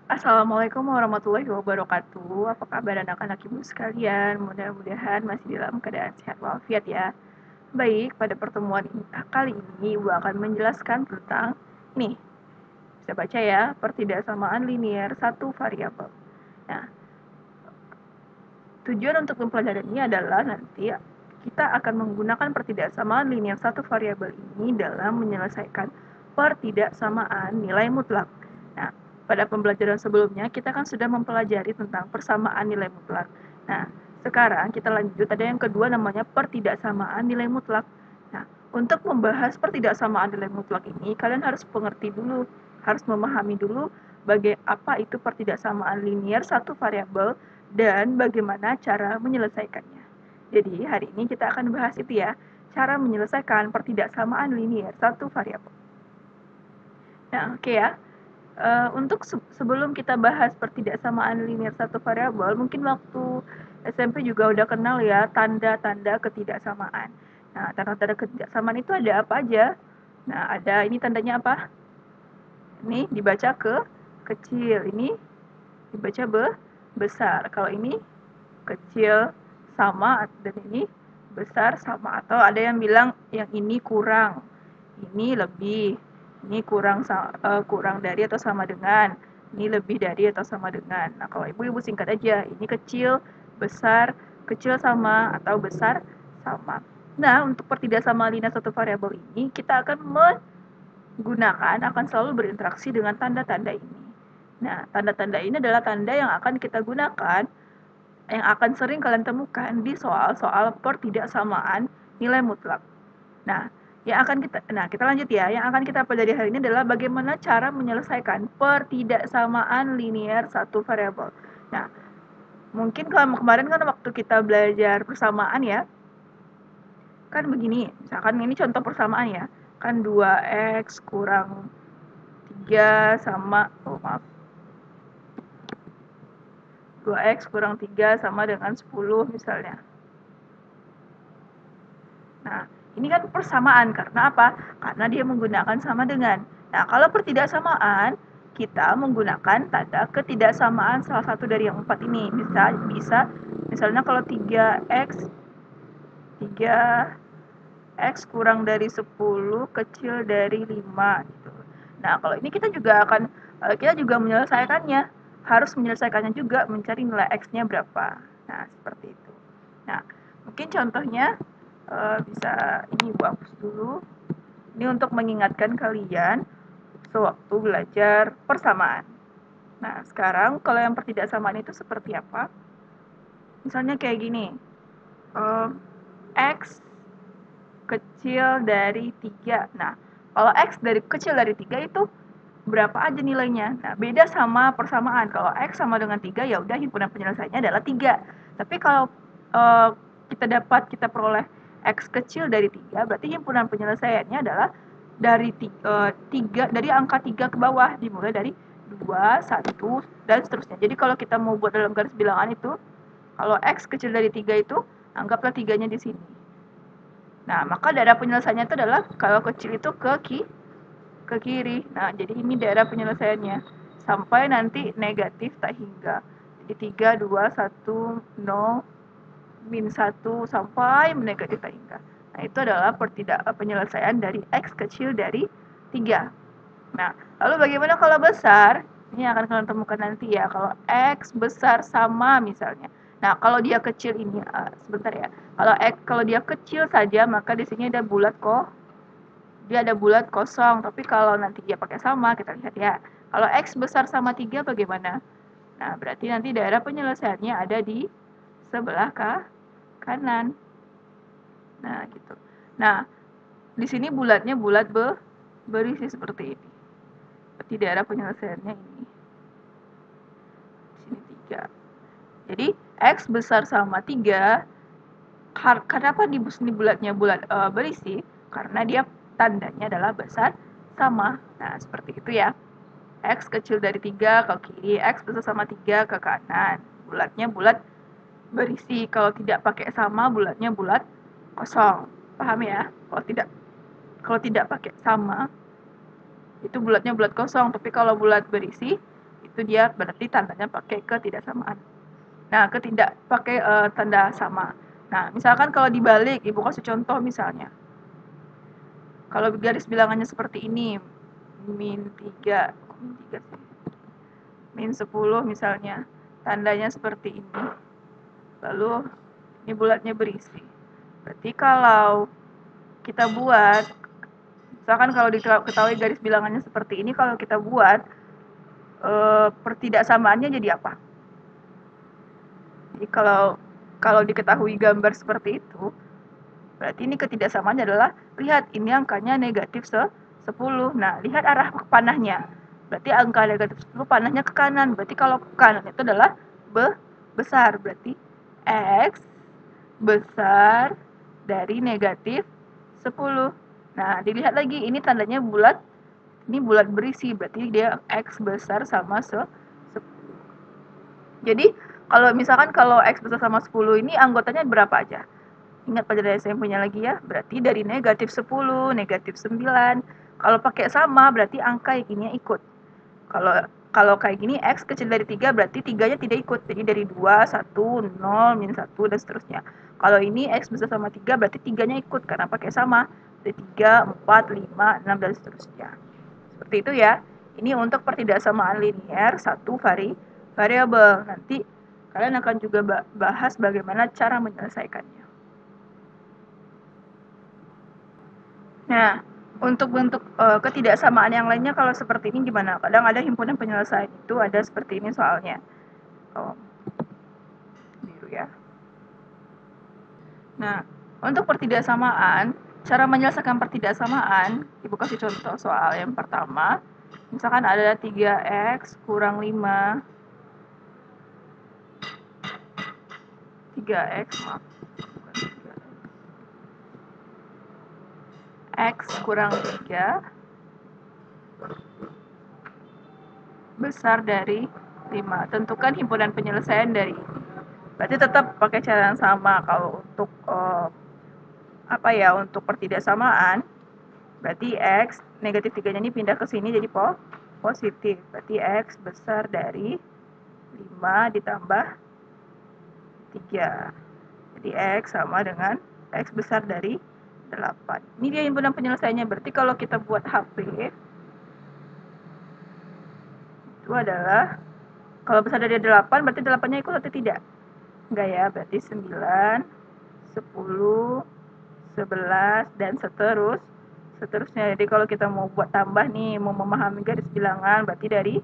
Assalamualaikum warahmatullahi wabarakatuh. Apa kabar anak-anak ibu sekalian? Mudah-mudahan masih dalam keadaan sehat walafiat ya. Baik, pada pertemuan kali ini ibu akan menjelaskan tentang nih, bisa baca ya, pertidaksamaan linier satu variabel. Nah, tujuan untuk mempelajari ini adalah nanti kita akan menggunakan pertidaksamaan linier satu variabel ini dalam menyelesaikan pertidaksamaan nilai mutlak. Nah, pada pembelajaran sebelumnya kita kan sudah mempelajari tentang persamaan nilai mutlak. Nah, sekarang kita lanjut, ada yang kedua namanya pertidaksamaan nilai mutlak. Nah, untuk membahas pertidaksamaan nilai mutlak ini, kalian harus mengerti dulu, harus memahami dulu apa itu pertidaksamaan linier satu variabel dan bagaimana cara menyelesaikannya. Jadi, hari ini kita akan bahas itu ya, cara menyelesaikan pertidaksamaan linier satu variabel. Nah, oke ya. Untuk sebelum kita bahas pertidaksamaan linier satu variabel, mungkin waktu SMP juga udah kenal ya tanda-tanda ketidaksamaan. Nah, tanda-tanda ketidaksamaan itu ada apa aja? Nah, ada ini tandanya apa? Ini dibaca kecil, ini dibaca besar. Kalau ini kecil sama dan ini besar sama, atau ada yang bilang yang ini kurang, ini lebih, ini kurang dari atau sama dengan, ini lebih dari atau sama dengan. Nah, kalau ibu singkat aja, ini kecil, besar, kecil sama atau besar sama. Nah, untuk pertidaksamaan linear satu variabel ini kita akan akan selalu berinteraksi dengan tanda-tanda ini. Nah, tanda-tanda ini adalah tanda yang akan kita gunakan, yang akan sering kalian temukan di soal-soal pertidaksamaan nilai mutlak. Nah, kita lanjut ya. Yang akan kita pelajari hari ini adalah bagaimana cara menyelesaikan pertidaksamaan linier satu variabel. Nah, mungkin kalau kemarin kan waktu kita belajar persamaan ya, kan begini, misalkan ini contoh persamaan ya, kan 2x kurang 3 sama, 2x kurang 3 sama dengan 10 misalnya. Nah, ini kan persamaan, karena apa? Karena dia menggunakan sama dengan. Nah, kalau pertidaksamaan, kita menggunakan tanda ketidaksamaan salah satu dari yang 4 ini. Bisa misalnya kalau 3x kurang dari 10 kecil dari 5 gitu. Nah, kalau ini kita juga menyelesaikannya, harus menyelesaikannya juga mencari nilai x-nya berapa. Nah, seperti itu. Nah, mungkin contohnya bisa ini ibu hapus dulu. Ini untuk mengingatkan kalian sewaktu belajar persamaan. Nah, sekarang kalau yang pertidaksamaan itu seperti apa? Misalnya kayak gini, x kecil dari 3. Nah, kalau x kecil dari 3 itu berapa aja nilainya? Nah, beda sama persamaan. Kalau x sama dengan 3, ya udah himpunan penyelesaiannya adalah 3. Tapi kalau kita peroleh x kecil dari 3, berarti himpunan penyelesaiannya adalah dari angka 3 ke bawah, dimulai dari 2, 1, dan seterusnya. Jadi kalau kita mau buat dalam garis bilangan itu, kalau x kecil dari 3 itu, anggaplah 3-nya di sini. Nah, maka daerah penyelesaiannya itu adalah kalau kecil itu ke kiri. Nah, jadi ini daerah penyelesaiannya. Sampai nanti negatif tak hingga. Jadi 3, 2, 1, 0, min 1, sampai negatif tak hingga. Nah, itu adalah penyelesaian dari x kecil dari 3. Nah, lalu bagaimana kalau besar? Ini akan kalian temukan nanti ya. Kalau x besar sama misalnya. Nah, kalau dia kecil ini, sebentar ya. Kalau dia kecil saja, maka di sini ada bulat kok. Dia ada bulat kosong. Tapi kalau nanti dia pakai sama, kita lihat ya. Kalau x besar sama 3 bagaimana? Nah, berarti nanti daerah penyelesaiannya ada di sebelah kanan. Nah, gitu. Nah, di sini bulatnya bulat berisi seperti ini. Berarti daerah penyelesaiannya ini. Di sini 3. Jadi, x besar sama 3. Kenapa di sini bulatnya bulat berisi? Karena dia tandanya adalah besar sama. Nah, seperti itu ya. X kecil dari 3 ke kiri, X besar sama 3 ke kanan. Bulatnya bulat berisi. Kalau tidak pakai sama, bulatnya bulat kosong. Paham ya? Kalau tidak pakai sama, itu bulatnya bulat kosong. Tapi kalau bulat berisi, Itu dia berarti tandanya pakai ketidaksamaan. Nah, pakai tanda sama. Nah, misalkan kalau dibalik, Ibu kasih contoh misalnya. Kalau garis bilangannya seperti ini, min 3, min 3 sih? Min 10 misalnya, tandanya seperti ini. Lalu, ini bulatnya berisi. Berarti kalau kita buat, misalkan kalau diketahui garis bilangannya seperti ini, kalau kita buat, pertidaksamaannya jadi apa? Jadi kalau diketahui gambar seperti itu, berarti ini ketidaksamaannya adalah, lihat ini angkanya negatif 10. Nah, lihat arah panahnya. Berarti angka negatif 10 panahnya ke kanan. Berarti kalau ke kanan itu adalah besar. Berarti X besar dari negatif 10. Nah, dilihat lagi, ini tandanya bulat. Ini bulat berisi, berarti dia X besar sama 10. Jadi, kalau X besar sama 10 ini anggotanya berapa aja? Ingat pelajaran SMP-nya lagi ya, berarti dari negatif 10, negatif 9. Kalau pakai sama, berarti angka yang ini ikut. Kalau kayak gini, X kecil dari 3, berarti 3-nya tidak ikut. Jadi dari 2, 1, 0, min 1, dan seterusnya. Kalau ini X besar sama 3, berarti 3-nya ikut, karena pakai sama. Dari 3, 4, 5, 6, dan seterusnya. Seperti itu ya. Ini untuk pertidaksamaan linier satu variabel. Nanti kalian akan juga bahas bagaimana cara menyelesaikannya. Nah, untuk bentuk ketidaksamaan yang lainnya kalau seperti ini gimana? Kadang ada himpunan penyelesaian itu ada seperti ini soalnya. Biru ya. Nah, untuk pertidaksamaan, cara menyelesaikan pertidaksamaan, Ibu kasih contoh soal yang pertama. Misalkan ada 3X kurang 5. 3X, maaf. X kurang 3 besar dari 5. Tentukan himpunan penyelesaian dari ini. Berarti tetap pakai cara yang sama. Kalau untuk untuk pertidaksamaan, berarti X negatif 3-nya ini pindah ke sini jadi positif. Berarti X besar dari 5 ditambah 3. Jadi X sama dengan X besar dari 8. Ini dia himpunan penyelesaiannya. Berarti kalau kita buat HP, itu adalah, kalau besar dari 8, berarti 8-nya ikut atau tidak? Enggak ya, berarti 9, 10, 11, dan seterusnya. Jadi kalau kita mau buat tambah nih, mau memahami garis bilangan, berarti dari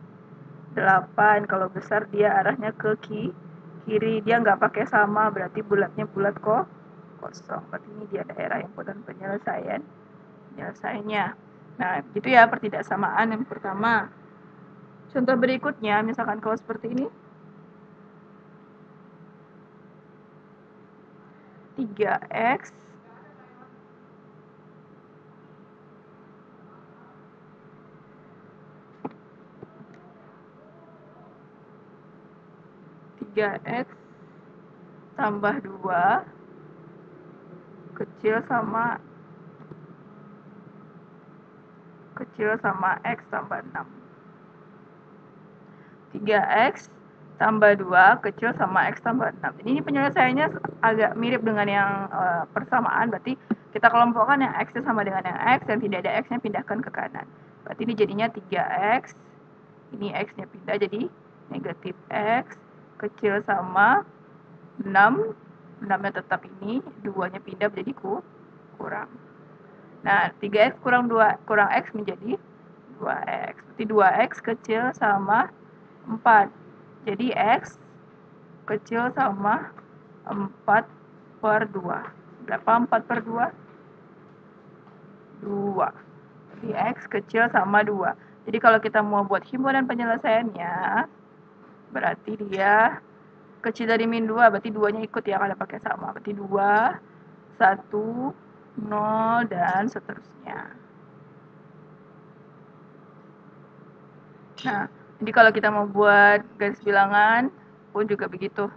8. Kalau besar dia arahnya ke kiri, dia nggak pakai sama, berarti bulatnya bulat kosong. Berarti ini dia daerah himpunan penyelesaiannya. Nah, gitu ya pertidaksamaan yang pertama. Contoh berikutnya, misalkan kalau seperti ini. 3X tambah 2 kecil sama X tambah 6. 3X tambah 2 kecil sama X tambah 6. Jadi ini penyelesaiannya agak mirip dengan yang persamaan. Berarti kita kelompokkan yang X sama dengan yang X, dan tidak ada X-nya pindahkan ke kanan. Berarti ini jadinya 3X. Ini X-nya pindah jadi negatif X kecil sama 6. 6-nya tetap ini, 2-nya pindah menjadi kurang. Nah, 3X kurang X menjadi 2X. Berarti 2X kecil sama 4. Jadi X kecil sama 4/2. Berapa 4/2? 2. Jadi X kecil sama 2. Jadi kalau kita mau buat himpunan penyelesaiannya, berarti dia kecil dari min 2, berarti 2-nya ikut ya kalau pakai sama. Berarti 2, 1, 0, dan seterusnya. Nah, jadi kalau kita mau buat garis bilangan pun juga begitu.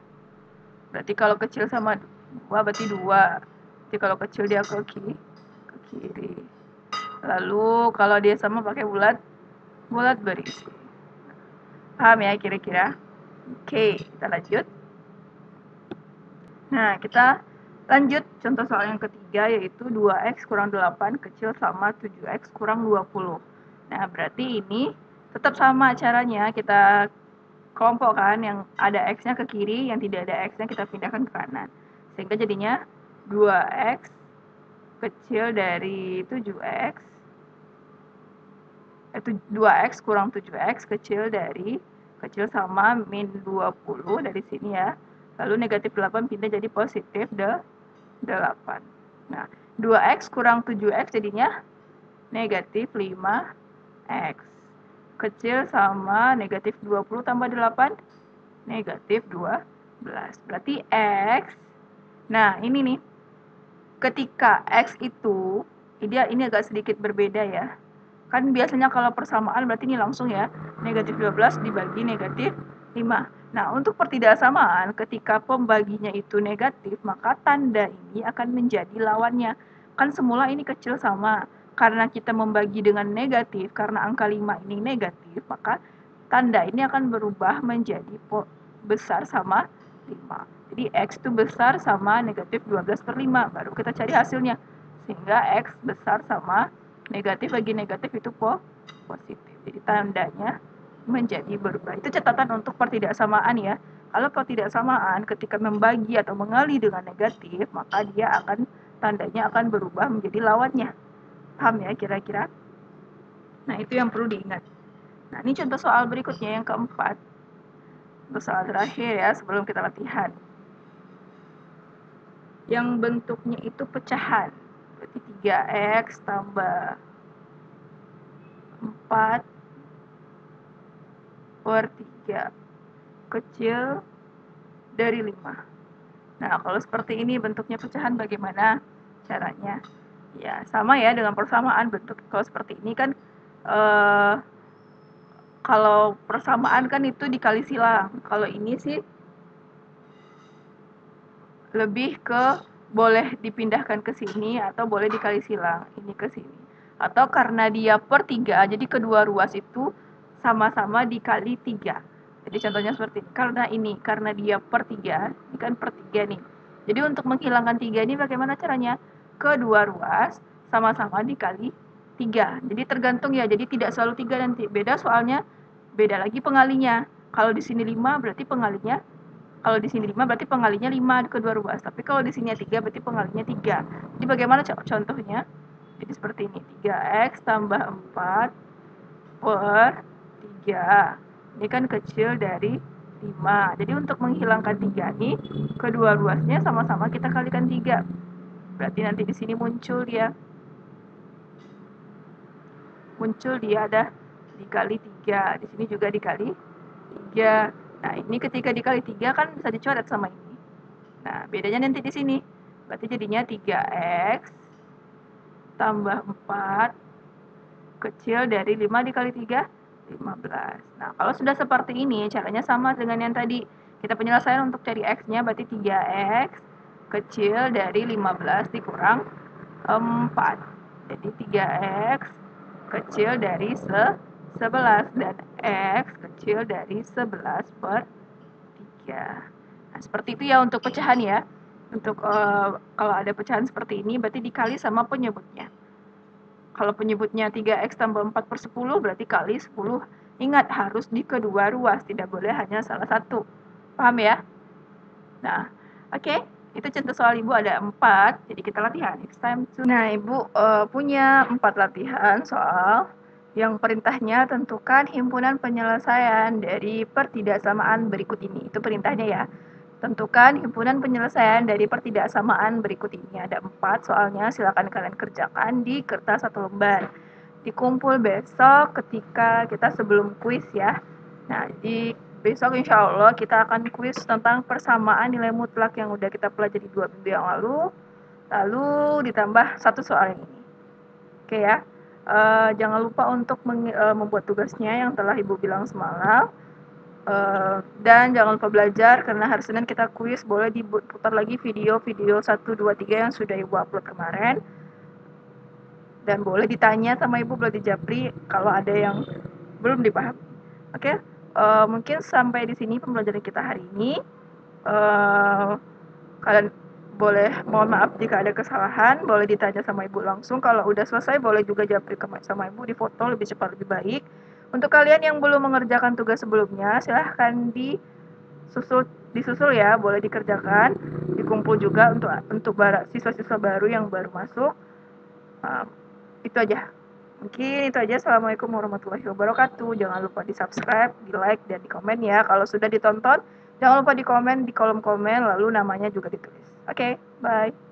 Berarti kalau kecil sama 2 berarti 2. Jadi kalau kecil dia ke kiri. Lalu kalau dia sama pakai bulat berisi. Paham ya kira-kira? Oke, kita lanjut. Nah, kita lanjut contoh soal yang ketiga, yaitu 2x kurang 8 kecil sama 7x kurang 20. Nah, berarti ini tetap sama caranya, kita kelompokkan yang ada x-nya ke kiri, yang tidak ada x-nya kita pindahkan ke kanan. Sehingga jadinya 2x kecil dari 7x, 2x kurang 7x kecil sama min 20 dari sini ya. Lalu negatif 8 pindah jadi positif 8. Nah, 2x kurang 7x jadinya negatif 5x. Kecil sama negatif 20 tambah 8, negatif 12. Berarti x, nah ini nih, ketika x itu, ini agak sedikit berbeda ya. Kan biasanya kalau persamaan berarti ini langsung ya, negatif 12 dibagi negatif 5. Nah, untuk pertidaksamaan, ketika pembaginya itu negatif, maka tanda ini akan menjadi lawannya. Kan semula ini kecil sama, karena kita membagi dengan negatif, karena angka 5 ini negatif, maka tanda ini akan berubah menjadi besar sama 5. Jadi X itu besar sama negatif 12/5, baru kita cari hasilnya. Sehingga X besar sama negatif bagi negatif itu positif. Jadi tandanya menjadi berubah. Itu catatan untuk pertidaksamaan ya. Kalau pertidaksamaan ketika membagi atau mengali dengan negatif, maka tandanya akan berubah menjadi lawannya. Paham ya kira-kira? Nah, itu yang perlu diingat. Nah, ini contoh soal berikutnya yang keempat. Untuk soal terakhir ya sebelum kita latihan. Yang bentuknya itu pecahan. Berarti 3x tambah 4 per 3 kecil dari 5. Nah, kalau seperti ini bentuknya pecahan bagaimana caranya? Ya, sama ya dengan persamaan bentuk. Kalau seperti ini kan kalau persamaan kan itu dikali silang. Kalau ini sih lebih ke boleh dipindahkan ke sini atau boleh dikali silang, ini ke sini. Atau karena dia per 3, jadi kedua ruas itu sama-sama dikali 3. Jadi contohnya seperti ini. Karena dia per 3, ini kan per 3 nih. Jadi untuk menghilangkan 3 ini bagaimana caranya? Kedua ruas sama-sama dikali 3. Jadi tergantung ya, jadi tidak selalu 3 nanti. Beda soalnya, beda lagi pengalinya. Kalau di sini 5 berarti pengalinya, kalau di sini 5 berarti pengalinya 5 kedua ruas. Tapi kalau di sini 3 berarti pengalinya 3. Jadi bagaimana contohnya? Jadi seperti ini. 3x tambah 4 per 3. Ini kan kecil dari 5. Jadi untuk menghilangkan 3 ini, kedua ruasnya sama-sama kita kalikan 3. Berarti nanti di sini muncul dia ada dikali 3. Di sini juga dikali 3. Nah, ini ketika dikali 3 kan bisa dicoret sama ini. Nah, bedanya nanti di sini. Berarti jadinya 3x tambah 4 kecil dari 5 dikali 3, 15. Nah, kalau sudah seperti ini, caranya sama dengan yang tadi. Kita penyelesaian untuk cari x-nya, berarti 3x kecil dari 15 dikurang 4. Jadi 3x kecil dari 11 dan x kecil dari 11 per 3. Nah, seperti itu ya untuk pecahan ya. Untuk kalau ada pecahan seperti ini berarti dikali sama penyebutnya. Kalau penyebutnya 3x tambah 4 per 10 berarti kali 10. Ingat harus di kedua ruas, tidak boleh hanya salah satu. Paham ya? Nah, oke. Itu contoh soal Ibu ada 4, jadi kita latihan. It's time to... Nah, Ibu punya 4 latihan soal yang perintahnya tentukan himpunan penyelesaian dari pertidaksamaan berikut ini. Itu perintahnya ya. Tentukan himpunan penyelesaian dari pertidaksamaan berikut ini. Ada 4 soalnya, silakan kalian kerjakan di kertas 1 lembar. Dikumpul besok ketika kita sebelum kuis ya. Nah, di besok insya Allah kita akan kuis tentang persamaan nilai mutlak yang udah kita pelajari 2 minggu yang lalu ditambah 1 soal ini. Oke ya. Jangan lupa untuk membuat tugasnya yang telah Ibu bilang semalam. Dan jangan lupa belajar karena hari Senin kita kuis. Boleh diputar lagi video-video 1, 2, 3 yang sudah Ibu upload kemarin. Dan boleh ditanya sama Ibu, boleh dijapri kalau ada yang belum dipahami. Oke? mungkin sampai di sini pembelajaran kita hari ini. Kalian boleh, mohon maaf jika ada kesalahan, boleh ditanya sama ibu langsung. Kalau udah selesai boleh juga japri sama ibu, difoto lebih cepat lebih baik. Untuk kalian yang belum mengerjakan tugas sebelumnya, silahkan disusul ya, boleh dikerjakan, dikumpul juga untuk siswa-siswa baru yang baru masuk. Itu aja. Mungkin itu aja. Assalamualaikum warahmatullahi wabarakatuh. Jangan lupa di subscribe, di like, dan di komen ya. Kalau sudah ditonton, jangan lupa di komen di kolom komen, lalu namanya juga ditulis. Oke, bye.